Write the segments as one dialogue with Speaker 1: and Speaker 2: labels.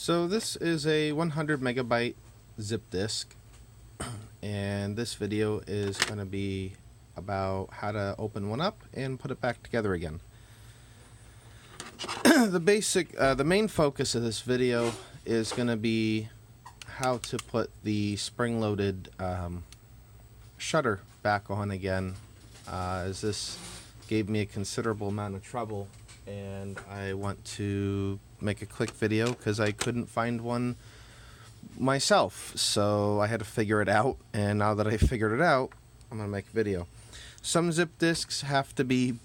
Speaker 1: So this is a 100 megabyte zip disk, and this video is going to be about how to open one up and put it back together again. The main focus of this video is going to be how to put the spring-loaded shutter back on again, as this gave me a considerable amount of trouble, and I want to make a quick video because I couldn't find one myself, so I had to figure it out, and now that I figured it out, I'm going to make a video. Some zip disks have to be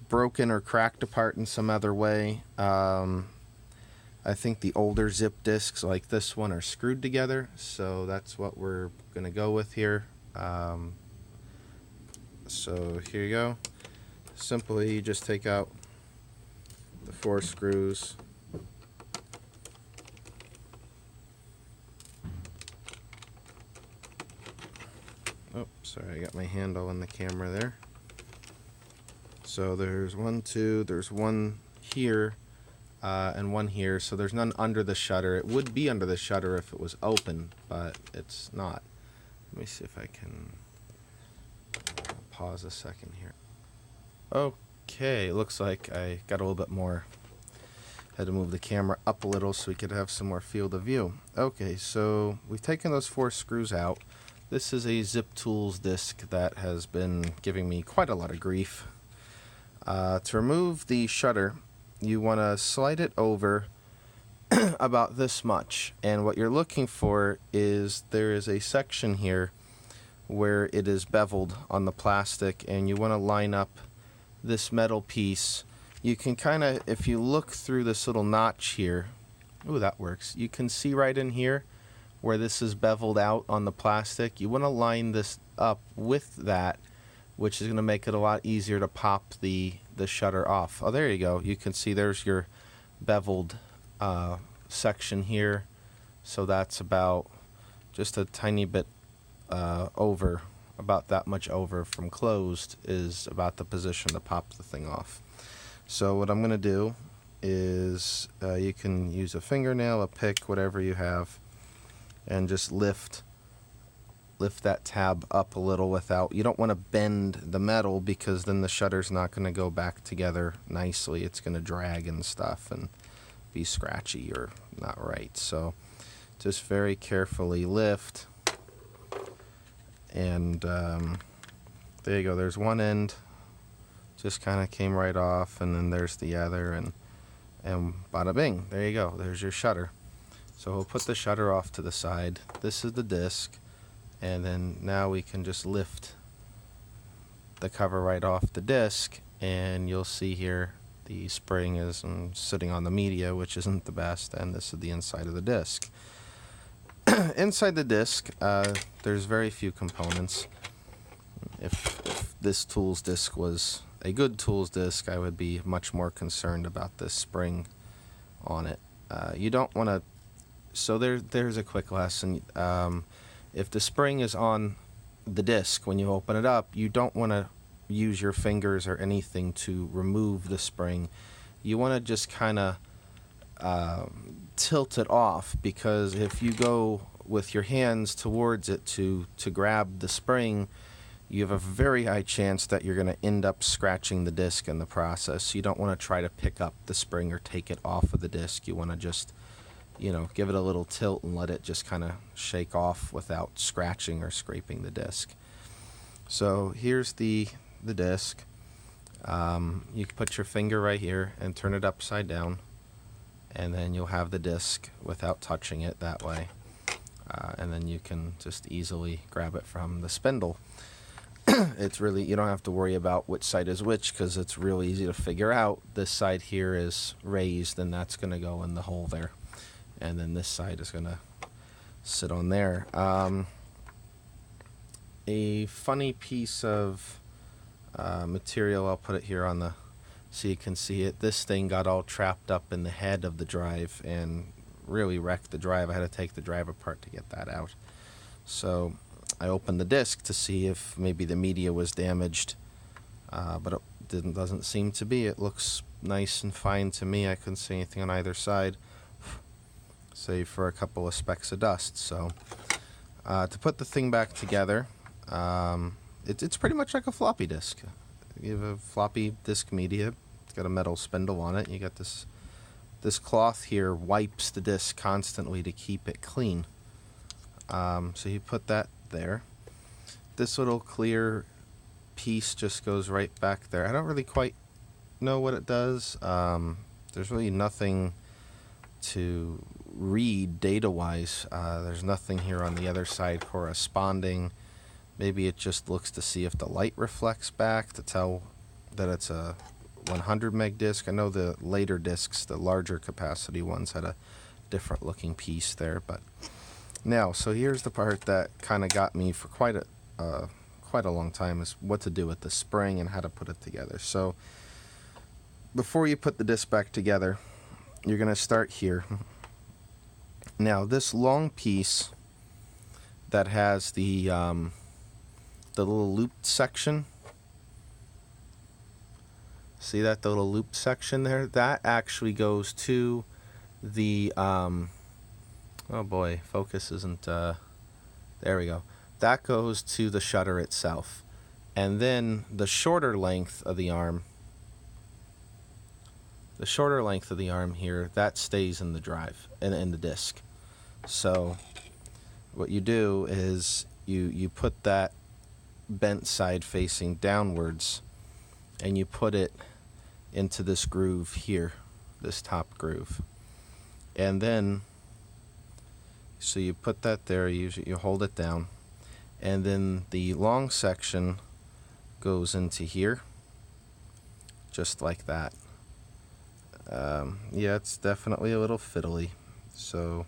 Speaker 1: broken or cracked apart in some other way. I think the older zip disks like this one are screwed together, so that's what we're going to go with here. So here you go. Simply just take out the 4 screws. Oh, sorry, I got my handle on the camera there. So there's there's one here and one here, so there's none under the shutter. It would be under the shutter if it was open, but it's not. Let me see if I can pause a second here. Okay, looks like I got a little bit more. Had to move the camera up a little so we could have some more field of view. Okay, so we've taken those 4 screws out. This is a Zip Tools disc that has been giving me quite a lot of grief. To remove the shutter, you want to slide it over about this much, and what you're looking for is there is a section here where it is beveled on the plastic, and you want to line up this metal piece. You can kind of, if you look through this little notch here, ooh, that works, you can see right in here where this is beveled out on the plastic. You want to line this up with that, which is going to make it a lot easier to pop the shutter off. Oh, there you go. You can see there's your beveled section here. So that's about just a tiny bit over, about that much over from closed is about the position to pop the thing off. So what I'm going to do is you can use a fingernail, a pick, whatever you have, and just lift that tab up a little without, you don't want to bend the metal because then the shutter's not going to go back together nicely. It's going to drag and stuff and be scratchy or not right. So just very carefully lift, and there you go. There's one end, just kind of came right off, and then there's the other, and bada bing, there you go. There's your shutter. So we'll put the shutter off to the side. This is the disc. And then now we can just lift the cover right off the disc, and you'll see here the spring is sitting on the media, which isn't the best, and this is the inside of the disc. Inside the disc, there's very few components. If this tools disc was a good tools disc, I would be much more concerned about this spring on it. You don't want to, so there's a quick lesson. If the spring is on the disc when you open it up, you don't want to use your fingers or anything to remove the spring. You want to just kind of tilt it off, because if you go with your hands towards it to grab the spring, you have a very high chance that you're going to end up scratching the disc in the process. You don't want to try to pick up the spring or take it off of the disc. You want to just, give it a little tilt and let it just kind of shake off without scratching or scraping the disc. So here's the disc. You can put your finger right here and turn it upside down, and then you'll have the disc without touching it that way. And then you can just easily grab it from the spindle. It's really, you don't have to worry about which side is which, because it's real easy to figure out. This side here is raised, and that's going to go in the hole there. And then this side is going to sit on there. A funny piece of material, I'll put it here on the, so you can see it. This thing got all trapped up in the head of the drive and really wrecked the drive. I had to take the drive apart to get that out. So I opened the disc to see if maybe the media was damaged, but it doesn't seem to be. It looks nice and fine to me. I couldn't see anything on either side. save for a couple of specks of dust. So to put the thing back together, it's pretty much like a floppy disk. You have a floppy disk media. It's got a metal spindle on it. You got this cloth here wipes the disk constantly to keep it clean. So you put that there. This little clear piece just goes right back there. I don't really quite know what it does. There's really nothing to read data-wise. There's nothing here on the other side corresponding. Maybe it just looks to see if the light reflects back to tell that it's a 100 meg disc. I know the later discs, the larger capacity ones, had a different looking piece there. But now, so here's the part that kind of got me for quite a long time, is what to do with the spring and how to put it together. So before you put the disc back together, you're going to start here. Now this long piece that has the little looped section, see that, the little loop section there? That actually goes to the, oh boy, focus isn't, there we go. That goes to the shutter itself. And then the shorter length of the arm, here, that stays in the drive, in the disk. So what you do is you put that bent side facing downwards, and you put it into this groove here, this top groove. And then, so you put that there, you hold it down, and then the long section goes into here, just like that. Yeah, it's definitely a little fiddly, so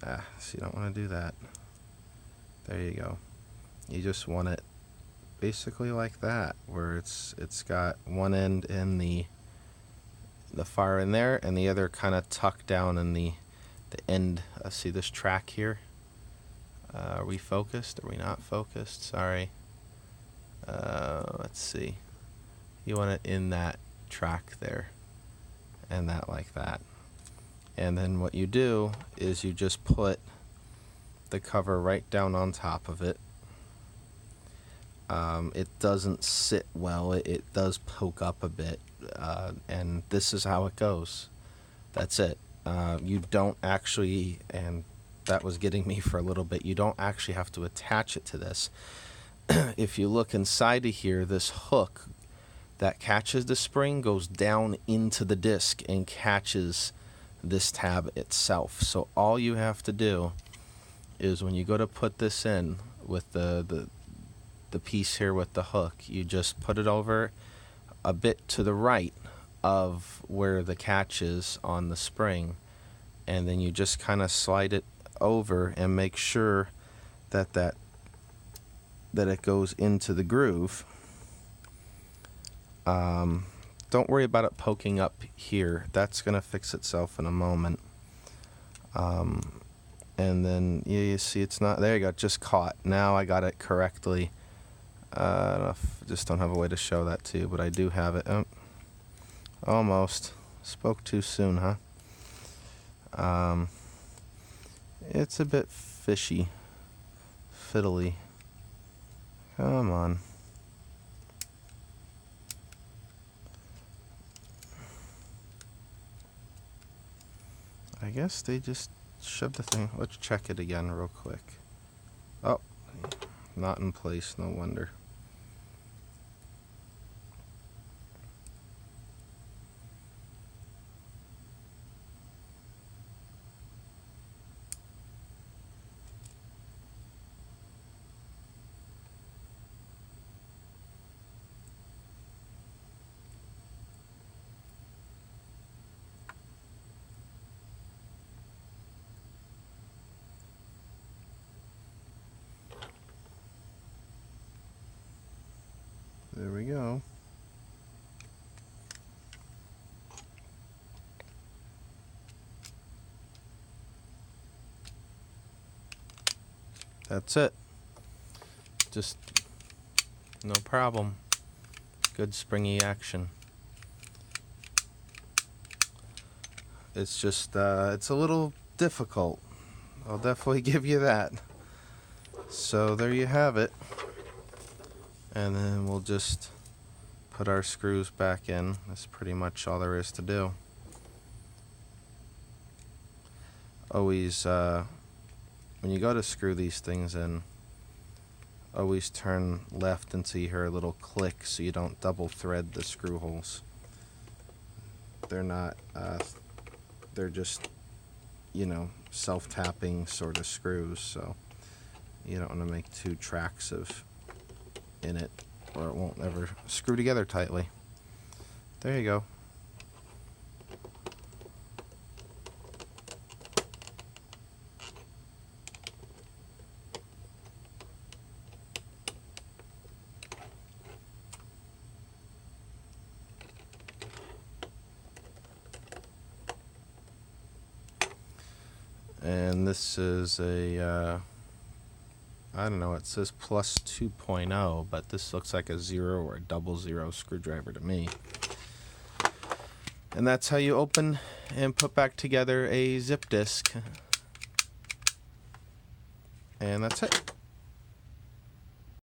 Speaker 1: you don't want to do that. There you go. You just want it basically like that, where it's got one end in the far in there, and the other kind of tucked down in the end. See this track here? Are we focused? Are we not focused? Sorry. Let's see. You want it in that track there, and that like that. And then what you do is you just put the cover right down on top of it. It doesn't sit well. It does poke up a bit, and this is how it goes. That's it. You don't actually, and that was getting me for a little bit, you don't actually have to attach it to this. If you look inside of here, this hook that catches the spring goes down into the disc and catches this tab itself. So all you have to do is, when you go to put this in with the piece here with the hook, you just put it over a bit to the right of where the catch is on the spring, and then you just kind of slide it over and make sure that it goes into the groove. Don't worry about it poking up here. That's going to fix itself in a moment. And then you see it's not, there you go, just caught. Now I got it correctly. I don't know if, just don't have a way to show that to you, but I do have it. Oh, almost. Spoke too soon, huh? It's a bit fishy. Fiddly. Come on. I guess they just shoved the thing. Let's check it again real quick. Oh, not in place, no wonder. There we go. That's it. Just no problem. Good springy action. It's just it's a little difficult. I'll definitely give you that. So there you have it. And then we'll just put our screws back in. That's pretty much all there is to do. Always, when you go to screw these things in, always turn left until you hear a little click so you don't double thread the screw holes. They're not, they're just, you know, self-tapping sort of screws, so you don't want to make two tracks in it, or it won't ever screw together tightly. There you go. And this is a, I don't know, it says plus 2.0, but this looks like a 0 or a 00 screwdriver to me. And that's how you open and put back together a zip disk. And that's it.